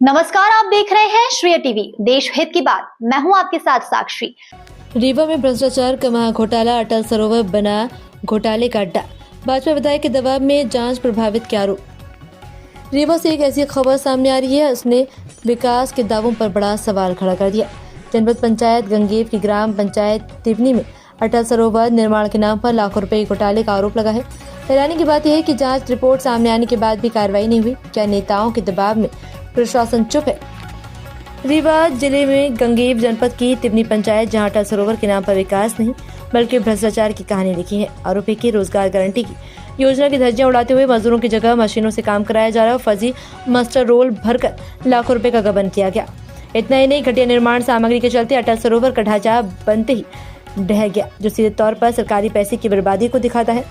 नमस्कार, आप देख रहे हैं श्रेय टीवी, देश हित की बात। मैं हूं आपके साथ साक्षी। रीवा में भ्रष्टाचार का महाघोटाला, अटल सरोवर बना घोटाले का अड्डा, भाजपा विधायक के दबाव में जांच प्रभावित के आरोप। रीवा से एक ऐसी खबर सामने आ रही है, उसने विकास के दावों पर बड़ा सवाल खड़ा कर दिया। जनपद पंचायत गंगेव की ग्राम पंचायत तिवनी में अटल सरोवर निर्माण के नाम पर लाखों रुपए के घोटाले का आरोप लगा है। हैरानी की बात यह है कि जांच रिपोर्ट सामने आने के बाद भी कार्रवाई नहीं हुई। क्या नेताओं के दबाव में प्रशासन चुप है? रीवा जिले में गंगेव जनपद की तिवनी पंचायत, जहां अटल सरोवर के नाम पर विकास नहीं बल्कि भ्रष्टाचार की कहानी लिखी है। आरोपी की रोजगार गारंटी की योजना की धज्जियां उड़ाते हुए मजदूरों की जगह मशीनों से काम कराया जा रहा है और फर्जी मास्टर रोल भरकर लाखों रुपए का गबन किया गया। इतना ही नहीं, घटिया निर्माण सामग्री के चलते अटल सरोवर का ढांचा बनते ही ढह गया, जो सीधे तौर पर सरकारी पैसे की बर्बादी को दिखाता है।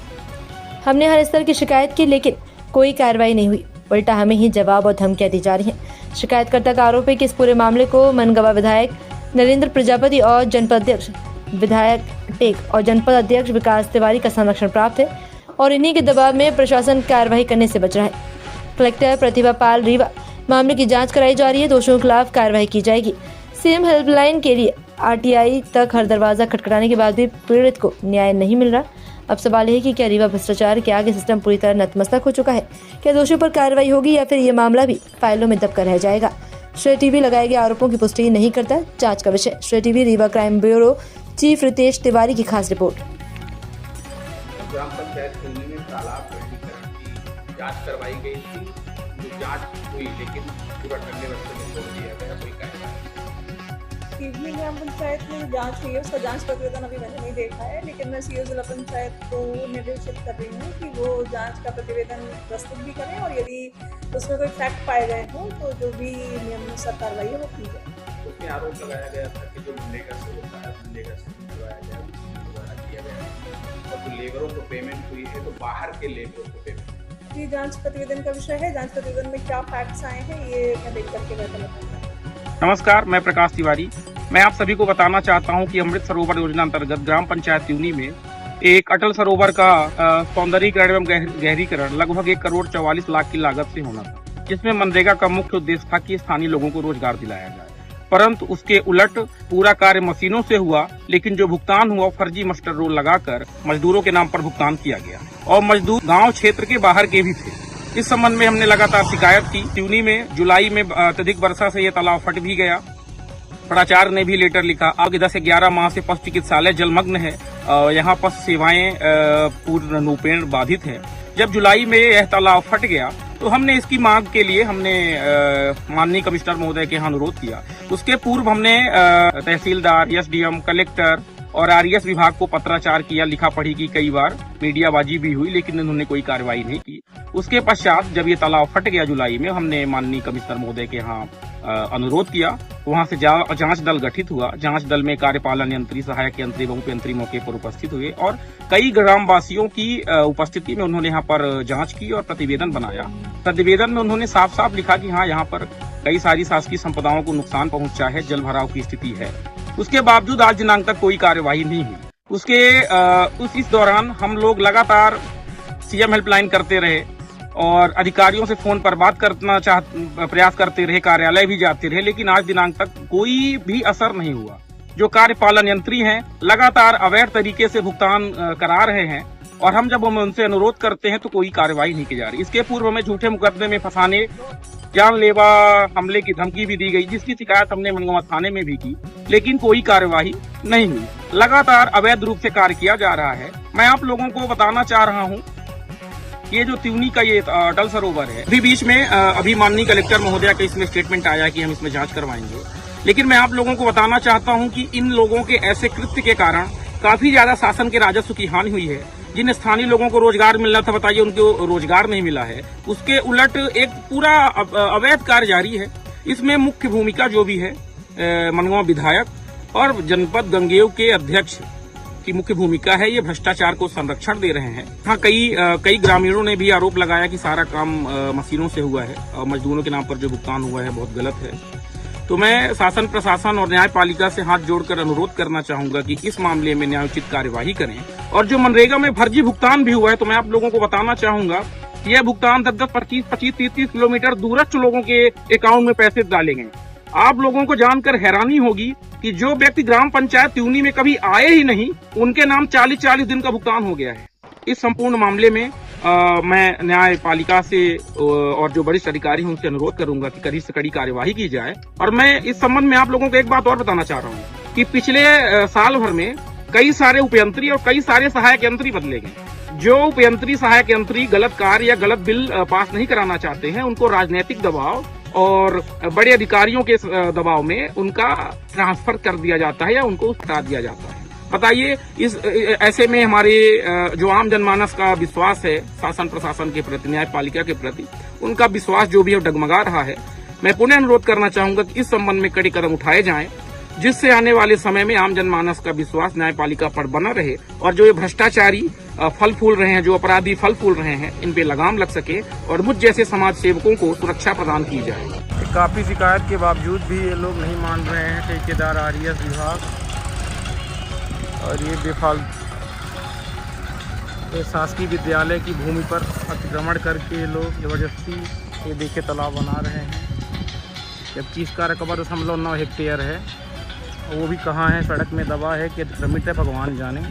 हमने हर स्तर की शिकायत की, लेकिन कोई कार्रवाई नहीं हुई। उल्टा हमें ही जवाब और धमकियां दी जा रही हैं। शिकायतकर्ता का आरोप है कि इस पूरे मामले को मनगवा विधायक नरेंद्र प्रजापति और जनपद अध्यक्ष विधायक टेक और जनपद अध्यक्ष विकास तिवारी का संरक्षण प्राप्त है और इन्हीं के दबाव में प्रशासन कार्रवाई करने से बच रहा है। कलेक्टर प्रतिभा पाल रीवा, मामले की जांच कराई जा रही है, दोषियों के खिलाफ कार्रवाई की जाएगी। सीएम हेल्पलाइन के लिए आरटीआई तक हर दरवाजा खटखटाने के बाद भी पीड़ित को न्याय नहीं मिल रहा। अब सवाल है कि क्या रीवा भ्रष्टाचार के आगे सिस्टम पूरी तरह नतमस्तक हो चुका है? क्या दोषियों पर कार्रवाई होगी या फिर ये मामला भी फाइलों में दबकर रह जाएगा? श्रेय टीवी लगाए गए आरोपों की पुष्टि नहीं करता, जांच का विषय। Shreya TV Rewa crime bureau chief Ritesh Tiwari की खास रिपोर्ट। ग्राम पंचायत तिवनी में तालाब बंदीकरण की जांच करवाई गई थी, जो जांच हुई लेकिन पूरा ठंडे रस्ते में छोड़ दिया गया। कोई कार्रवाई तिवनी ग्राम पंचायत में जांच हुई है, उसका जांच प्रतिवेदन अभी मैंने नहीं देखा है, लेकिन मैं सीओ जिला पंचायत को निर्देशित कर रही हूँ कि वो जांच का प्रतिवेदन प्रस्तुत भी करें और यदि उसमें कोई फैक्ट पाए गए हों तो जो भी नियमानुसार कार्रवाई है वो की जाए। उसमें आरोप लगाया गया था कि जो मनरेगा से होता है, मनरेगा से करवाया गया, द्वारा किया गया और जो लेबरों को पेमेंट हुई है तो बाहर के लेबरों को पेमेंट। ये जांच प्रतिवेदन का विषय है, जांच प्रतिवेदन में क्या फैक्ट्स आए हैं ये मैं देख करके बेहतर बताऊंगा। नमस्कार, मैं प्रकाश तिवारी। मैं आप सभी को बताना चाहता हूं कि अमृत सरोवर योजना अंतर्गत ग्राम पंचायत तिवनी में एक अटल सरोवर का सौंदर्यीकरण एवं गहरीकरण लगभग 1 करोड़ 44 लाख की लागत से होना था, जिसमें मनरेगा का मुख्य उद्देश्य था कि स्थानीय लोगों को रोजगार दिलाया जाए। परंतु उसके उलट पूरा कार्य मशीनों से हुआ, लेकिन जो भुगतान हुआ फर्जी मास्टर रोल लगाकर मजदूरों के नाम पर भुगतान किया गया और मजदूर गाँव क्षेत्र के बाहर के भी थे। इस संबंध में हमने लगातार शिकायत की। तिवनी में जुलाई में अत्यधिक वर्षा से यह तालाब फट भी गया। प्राचार्य ने भी लेटर लिखा। अब 10 से 11 माह से पशु चिकित्सालय जलमग्न है। यहाँ पशु सेवाएं पूर्ण रूपेण बाधित है। जब जुलाई में यह तालाब फट गया तो हमने इसकी मांग के लिए हमने माननीय कमिश्नर महोदय के यहाँ अनुरोध किया। उसके पूर्व हमने तहसीलदार, एसडीएम, कलेक्टर और आरएस विभाग को पत्राचार किया, लिखा पढ़ी की, कई बार मीडियाबाजी भी हुई, लेकिन उन्होंने कोई कार्रवाई नहीं की। उसके पश्चात जब ये तालाब फट गया जुलाई में, हमने माननीय कमिश्नर महोदय के यहाँ अनुरोध किया। वहां से जांच दल गठित हुआ। जांच दल में कार्यपालन यंत्री, सहायक यंत्री व उपयंत्री मौके पर उपस्थित हुए और कई ग्रामवासियों की उपस्थिति में उन्होंने यहाँ पर जांच की और प्रतिवेदन बनाया। प्रतिवेदन में उन्होंने साफ साफ लिखा कि हाँ, यहाँ पर कई सारी शासकीय संपदाओं को नुकसान पहुंचा है, जल भराव की स्थिति है। उसके बावजूद आज दिनांक तक कोई कार्यवाही नहीं हुई। इस दौरान हम लोग लगातार सीएम हेल्पलाइन करते रहे और अधिकारियों से फोन पर बात करना प्रयास करते रहे, कार्यालय भी जाते रहे, लेकिन आज दिनांक तक कोई भी असर नहीं हुआ। जो कार्यपालन यंत्री हैं लगातार अवैध तरीके से भुगतान करा रहे हैं और हम जब उनसे अनुरोध करते हैं तो कोई कार्रवाई नहीं की जा रही। इसके पूर्व हमें झूठे मुकदमे में फंसाने, जानलेवा हमले की धमकी भी दी गई, जिसकी शिकायत हमने मनगवा थाने में भी की, लेकिन कोई कार्यवाही नहीं हुई। लगातार अवैध रूप से कार्य किया जा रहा है। मैं आप लोगों को बताना चाह रहा हूँ, ये जो तिवनी का ये अटल सरोवर है, अभी बीच में अभी माननीय कलेक्टर महोदय का इसमें स्टेटमेंट आया कि हम इसमें जांच करवाएंगे, लेकिन मैं आप लोगों को बताना चाहता हूं कि इन लोगों के ऐसे कृत्य के कारण काफी ज्यादा शासन के राजस्व की हानि हुई है। जिन स्थानीय लोगों को रोजगार मिलना था, बताइए उनको रोजगार नहीं मिला है। उसके उलट एक पूरा अवैध कार्य जारी है। इसमें मुख्य भूमिका जो भी है मनगवा विधायक और जनपद गंगेव के अध्यक्ष की मुख्य भूमिका है। ये भ्रष्टाचार को संरक्षण दे रहे हैं। हाँ, कई ग्रामीणों ने भी आरोप लगाया कि सारा काम मशीनों से हुआ है और मजदूरों के नाम पर जो भुगतान हुआ है बहुत गलत है। तो मैं शासन, प्रशासन और न्यायपालिका से हाथ जोड़कर अनुरोध करना चाहूंगा कि इस मामले में न्यायोचित कार्यवाही करें। और जो मनरेगा में फर्जी भुगतान भी हुआ है, तो मैं आप लोगों को बताना चाहूंगा यह भुगतान 10-10, 25-25, 30-30 किलोमीटर दूरस्थ लोगों के अकाउंट में पैसे डाले गए। आप लोगों को जानकर हैरानी होगी कि जो व्यक्ति ग्राम पंचायत त्यूनी में कभी आए ही नहीं, उनके नाम 40-40 दिन का भुगतान हो गया है। इस संपूर्ण मामले में मैं न्यायपालिका से और जो वरिष्ठ अधिकारी हैं उनसे अनुरोध करूंगा कि कड़ी से कड़ी कार्यवाही की जाए। और मैं इस संबंध में आप लोगों को एक बात और बताना चाह रहा हूं कि पिछले साल भर में कई सारे उपयंत्री और कई सारे सहायक यंत्री बदले गए। जो उपयंत्री सहायक यंत्री गलत कार्य या गलत बिल पास नहीं कराना चाहते हैं, उनको राजनीतिक दबाव और बड़े अधिकारियों के दबाव में उनका ट्रांसफर कर दिया जाता है या उनको हटा दिया जाता है। बताइए, इस ऐसे में हमारे जो आम जनमानस का विश्वास है शासन प्रशासन के प्रति, न्यायपालिका के प्रति, उनका विश्वास जो भी है डगमगा रहा है। मैं पुनः अनुरोध करना चाहूंगा कि इस संबंध में कड़े कदम उठाए जाएं, जिससे आने वाले समय में आम जनमानस का विश्वास न्यायपालिका पर बना रहे और जो ये भ्रष्टाचारी फल फूल रहे हैं, जो अपराधी फल फूल रहे हैं, इन पे लगाम लग सके और मुझ जैसे समाज सेवकों को सुरक्षा प्रदान की जाए। काफ़ी शिकायत के बावजूद भी ये लोग नहीं मान रहे हैं। ठेकेदार आरएस विभाग और ये ये शासकीय विद्यालय की भूमि पर अतिक्रमण करके ये लोग जबरदस्ती ये देखे तालाब बना रहे हैं, जबकि इसका रकबा 0.9 हेक्टेयर है। वो भी कहाँ है, सड़क में दबा है कि अतिक्रमित है, भगवान जाने।